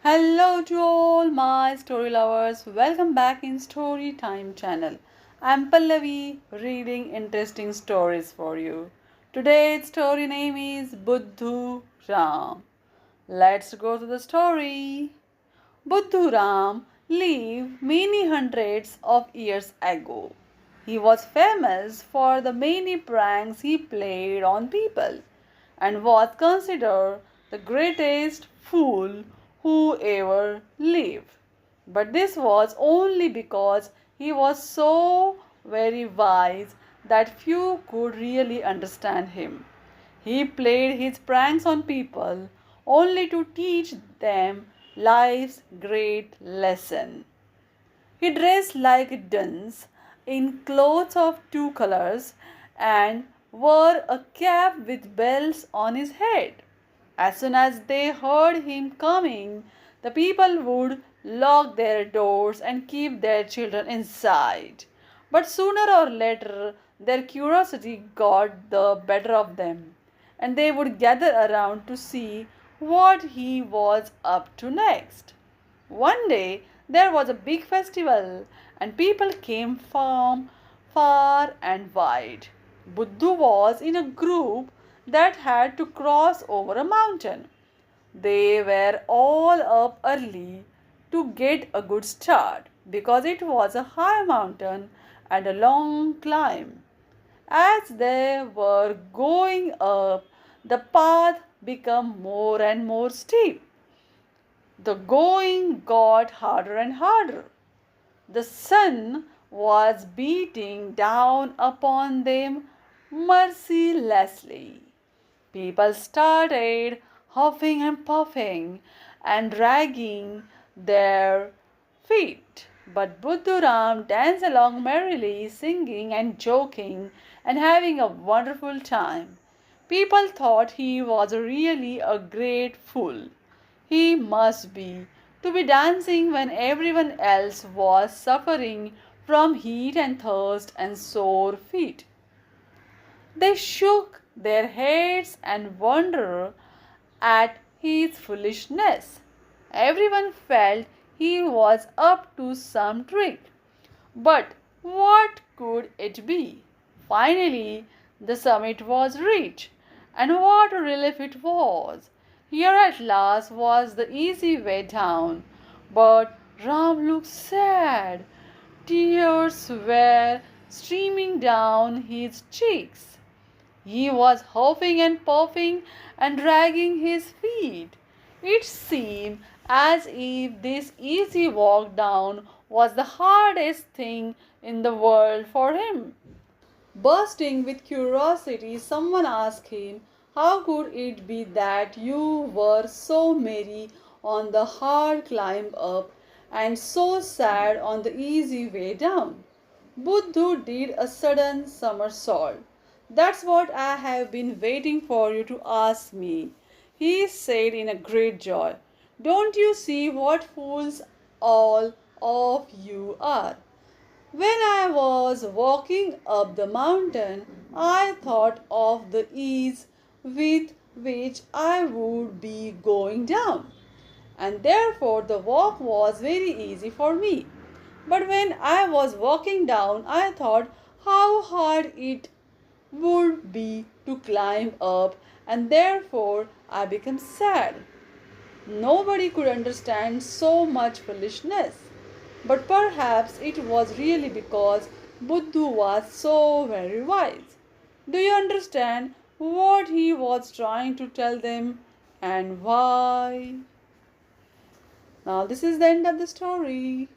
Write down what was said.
Hello to all my story lovers. Welcome back in Story Time channel. I'm Pallavi reading interesting stories for you. Today's story name is Buddhu Ram. Let's go to the story. Buddhu Ram lived many hundreds of years ago. He was famous for the many pranks he played on people and was considered the greatest fool who ever lived. But this was only because he was so very wise that few could really understand him. He played his pranks on people only to teach them life's great lesson. He dressed like a dunce in clothes of two colors and wore a cap with bells on his head. As soon as they heard him coming, the people would lock their doors and keep their children inside. But sooner or later, their curiosity got the better of them, and they would gather around to see what he was up to next. One day there was a big festival, and people came from far and wide. Buddhu was in a group that had to cross over a mountain. They were all up early to get a good start because it was a high mountain and a long climb. As they were going up, the path became more and more steep. The going got harder and harder. The sun was beating down upon them mercilessly. People started huffing and puffing and dragging their feet. But Buddhu Ram danced along merrily, singing and joking and having a wonderful time. People thought he was really a great fool. He must be, to be dancing when everyone else was suffering from heat and thirst and sore feet. They shook their heads and wondered at his foolishness. Everyone felt he was up to some trick. But what could it be? Finally, the summit was reached, and what a relief it was! Here at last was the easy way down. But Ram looked sad. Tears were streaming down his cheeks. He was huffing and puffing and dragging his feet. It seemed as if this easy walk down was the hardest thing in the world for him. Bursting with curiosity, someone asked him, "How could it be that you were so merry on the hard climb up and so sad on the easy way down?" Buddhu did a sudden somersault. "That's what I have been waiting for you to ask me," he said in a great joy. "Don't you see what fools all of you are? When I was walking up the mountain, I thought of the ease with which I would be going down, and therefore the walk was very easy for me. But when I was walking down, I thought how hard it would be to climb up, and therefore I became sad." Nobody could understand so much foolishness, but perhaps it was really because Buddhu was so very wise. Do you understand what he was trying to tell them and why? Now, this is the end of the story.